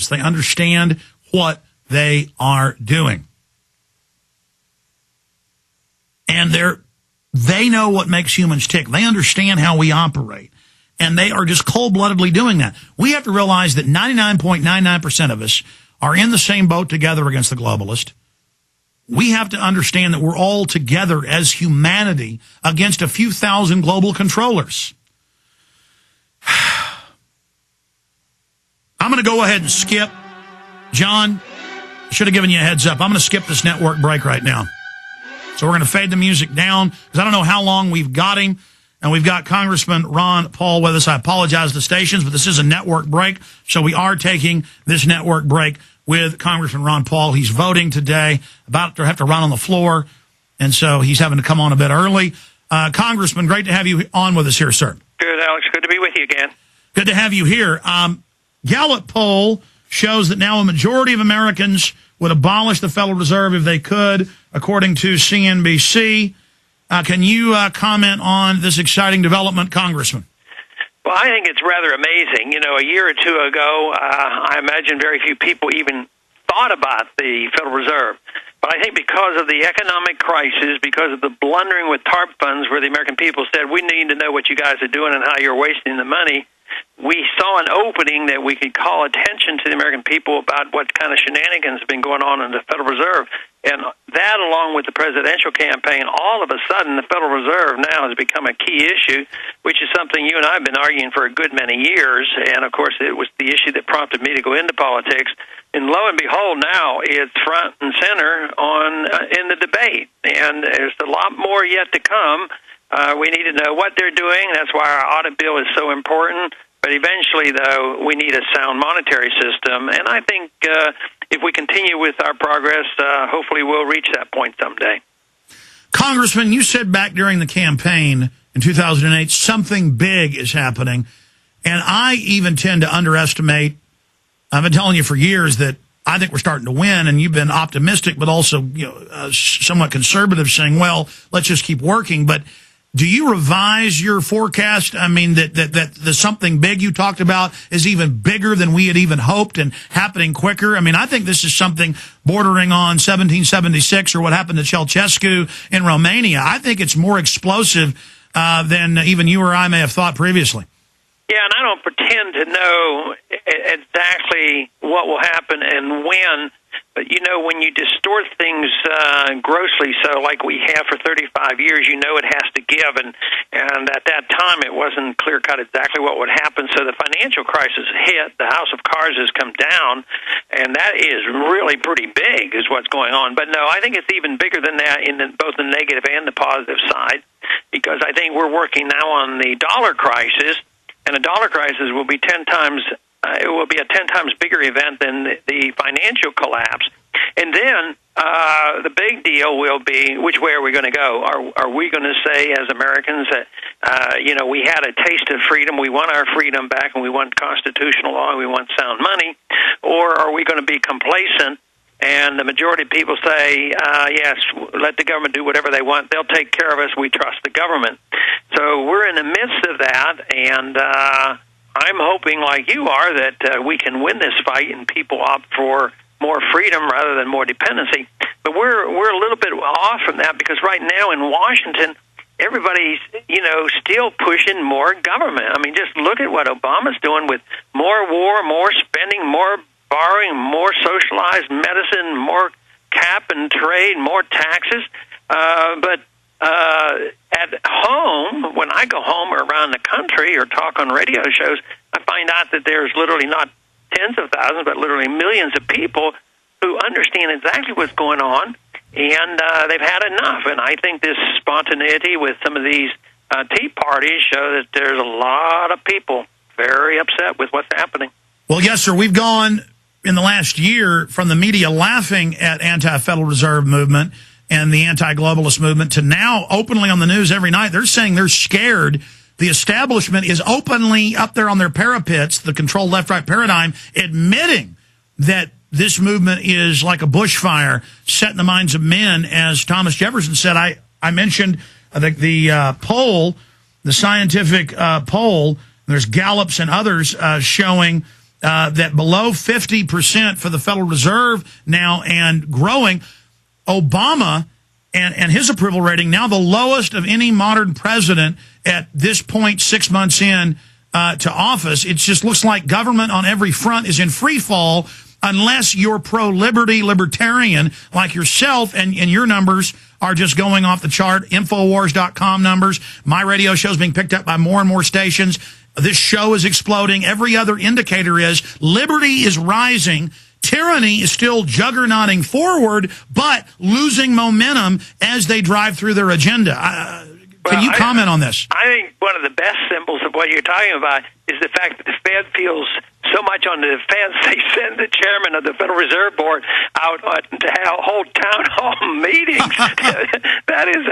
this. They understand what they are doing. And they know what makes humans tick. They understand how we operate. And they are just cold-bloodedly doing that. We have to realize that 99.99% of us are in the same boat together against the globalist. We have to understand that we're all together as humanity against a few thousand global controllers. I'm going to go ahead and skip. John, should have given you a heads up. I'm going to skip this network break right now. So we're going to fade the music down because I don't know how long we've got him. And we've got Congressman Ron Paul with us. I apologize to the stations, but this is a network break. So we are taking this network break with Congressman Ron Paul. He's voting today, about to have to run on the floor. And so he's having to come on a bit early. Congressman, great to have you on with us here, sir. Good, Alex. Good to be with you again. Good to have you here. Gallup poll shows that now a majority of Americans would abolish the Federal Reserve if they could, according to CNBC. Can you comment on this exciting development, Congressman? Well, I think it's rather amazing. You know, a year or two ago, I imagine very few people even thought about the Federal Reserve. But I think because of the economic crisis, because of the blundering with TARP funds where the American people said, we need to know what you guys are doing and how you're wasting the money, we saw an opening that we could call attention to the American people about what kind of shenanigans have been going on in the Federal Reserve. And that, along with the presidential campaign, all of a sudden the Federal Reserve now has become a key issue, which is something you and I have been arguing for a good many years. And, of course, it was the issue that prompted me to go into politics. And lo and behold, now it's front and center in the debate. And there's a lot more yet to come. We need to know what they're doing. That's why our audit bill is so important. But eventually, though, we need a sound monetary system. And I think if we continue with our progress, hopefully we'll reach that point someday. Congressman, you said back during the campaign in 2008, something big is happening. And I even tend to underestimate. I've been telling you for years that I think we're starting to win, and you've been optimistic, but also somewhat conservative, saying, well, let's just keep working. But do you revise your forecast? I mean, that the something big you talked about is even bigger than we had even hoped and happening quicker. I mean, I think this is something bordering on 1776 or what happened to Ceausescu in Romania. I think it's more explosive than even you or I may have thought previously. Yeah, and I don't pretend to know exactly what will happen and when. But, you know, when you distort things grossly, so like we have for 35 years, you know it has to give. And at that time, it wasn't clear-cut exactly what would happen. So the financial crisis hit. The house of cards has come down, and that is really pretty big is what's going on. But, no, I think it's even bigger than that in both the negative and the positive side, because I think we're working now on the dollar crisis, and a dollar crisis will be 10 times it will be a 10 times bigger event than the financial collapse. And then the big deal will be, which way are we going to go? Are we going to say as Americans that, we had a taste of freedom, we want our freedom back, and we want constitutional law, and we want sound money? Or are we going to be complacent, and the majority of people say, yes, let the government do whatever they want, they'll take care of us, we trust the government? So we're in the midst of that, and I'm hoping, like you are, that we can win this fight and people opt for more freedom rather than more dependency. But we're a little bit off from that because right now in Washington, everybody's still pushing more government. I mean, just look at what Obama's doing with more war, more spending, more borrowing, more socialized medicine, more cap and trade, more taxes. But at home, when I go home or around the country or talk on radio shows, I find out that there's literally not tens of thousands, but literally millions of people who understand exactly what's going on, and they've had enough. And I think this spontaneity with some of these tea parties show that there's a lot of people very upset with what's happening. Well, yes, sir. We've gone in the last year from the media laughing at anti-Federal Reserve movement and the anti-globalist movement to now openly on the news every night. They're saying they're scared. The establishment is openly up there on their parapets, the control left-right paradigm, admitting that this movement is like a bushfire set in the minds of men. As Thomas Jefferson said, I mentioned the poll, the scientific poll, there's Gallups and others showing that below 50% for the Federal Reserve now and growing. Obama and his approval rating now the lowest of any modern president at this point, 6 months in to office. It just looks like government on every front is in free fall unless you're pro-liberty, libertarian like yourself, and your numbers are just going off the chart. Infowars.com numbers. My radio show is being picked up by more and more stations. This show is exploding. Every other indicator is liberty is rising. Tyranny is still juggernauting forward, but losing momentum as they drive through their agenda. Can you comment on this? I think one of the best symbols of what you're talking about is the fact that the Fed feels so much on the defense, they send the chairman of the Federal Reserve Board out to hold town hall meetings. that is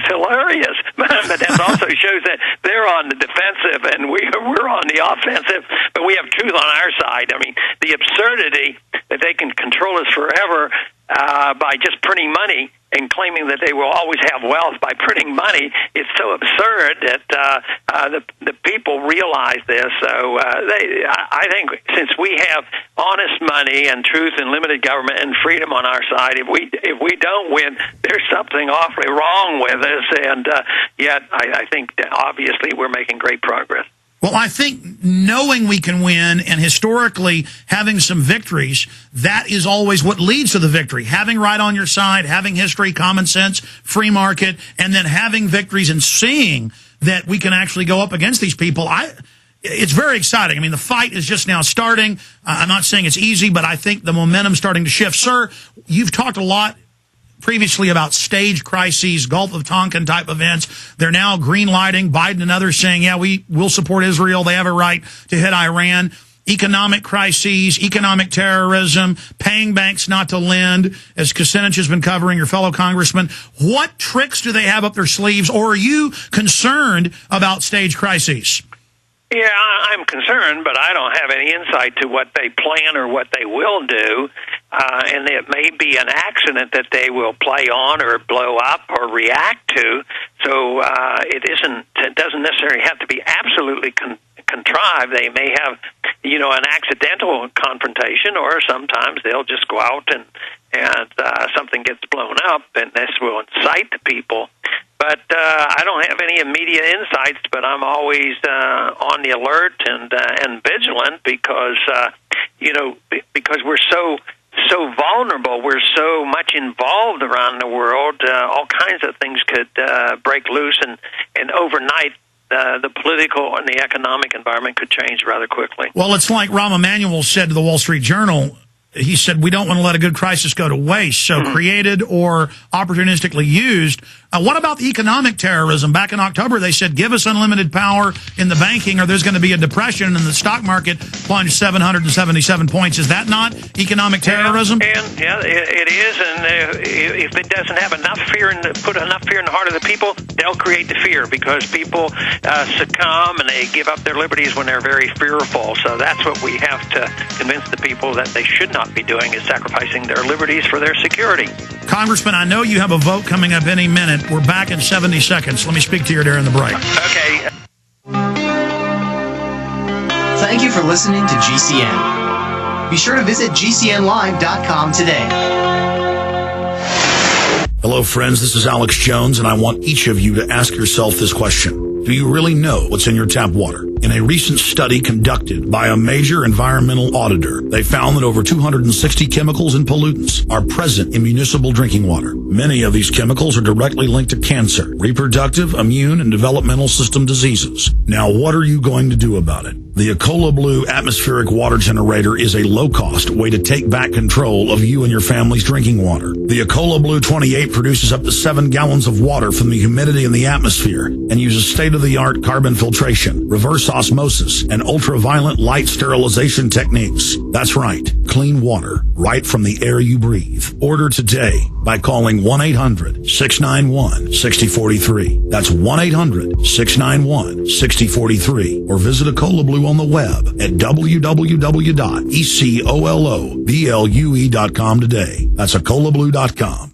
hilarious. But that also shows that they're on the defensive and we're on the offensive. But we have truth on our side. I mean, the absurdity that they can control us forever by just printing money and claiming that they will always have wealth by printing money, it's so absurd that the people realize this. So I think since we have honest money and truth and limited government and freedom on our side, if we don't win, there's something awfully wrong with us. And yet I think that obviously we're making great progress. Well, I think knowing we can win and historically having some victories, that is always what leads to the victory. Having right on your side, having history, common sense, free market, and then having victories and seeing that we can actually go up against these people. It's very exciting. I mean, the fight is just now starting. I'm not saying it's easy, but I think the momentum's starting to shift. Sir, you've talked a lot previously about stage crises, Gulf of Tonkin type events. They're now green lighting. Biden and others saying, yeah, we will support Israel. They have a right to hit Iran. Economic crises, economic terrorism, paying banks not to lend, as Kucinich has been covering, your fellow congressman. What tricks do they have up their sleeves, or are you concerned about stage crises? Yeah, I'm concerned, but I don't have any insight to what they plan or what they will do. And it may be an accident that they will play on or blow up or react to. So it doesn't necessarily have to be absolutely contrived. They may have, an accidental confrontation, or sometimes they'll just go out and something gets blown up, and this will incite the people. But I don't have any immediate insights, but I'm always on the alert and vigilant because because we're so vulnerable, we're so much involved around the world. All kinds of things could break loose, and overnight the political and the economic environment could change rather quickly. Well, it's like Rahm Emanuel said to the Wall Street Journal. He said, we don't want to let a good crisis go to waste, so created or opportunistically used. What about the economic terrorism? Back in October, they said, give us unlimited power in the banking or there's going to be a depression, and the stock market plunged 777 points. Is that not economic terrorism? Yeah, it is. And if it doesn't have enough fear and put enough fear in the heart of the people, they'll create the fear because people succumb and they give up their liberties when they're very fearful. So that's what we have to convince the people that they should not be doing, is sacrificing their liberties for their security. Congressman, I know you have a vote coming up any minute. We're back in 70 seconds. Let me speak to you during the break. Okay. Thank you for listening to GCN. Be sure to visit GCNlive.com today. Hello, friends. This is Alex Jones, and I want each of you to ask yourself this question. Do you really know what's in your tap water? In a recent study conducted by a major environmental auditor, they found that over 260 chemicals and pollutants are present in municipal drinking water. Many of these chemicals are directly linked to cancer, reproductive, immune, and developmental system diseases. Now, what are you going to do about it? The Ecola Blue atmospheric water generator is a low-cost way to take back control of you and your family's drinking water. The Ecola Blue 28 produces up to 7 gallons of water from the humidity in the atmosphere and uses state-of-the-art carbon filtration, reverse osmosis, and ultraviolet light sterilization techniques. That's right, clean water right from the air you breathe. Order today by calling 1-800-691-6043. That's 1-800-691-6043. Or visit Ecola Blue on the web at www.ecoloblu.com today. That's ecolablue.com.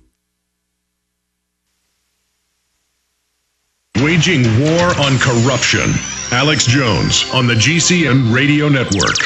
Waging war on corruption. Alex Jones on the GCN Radio Network.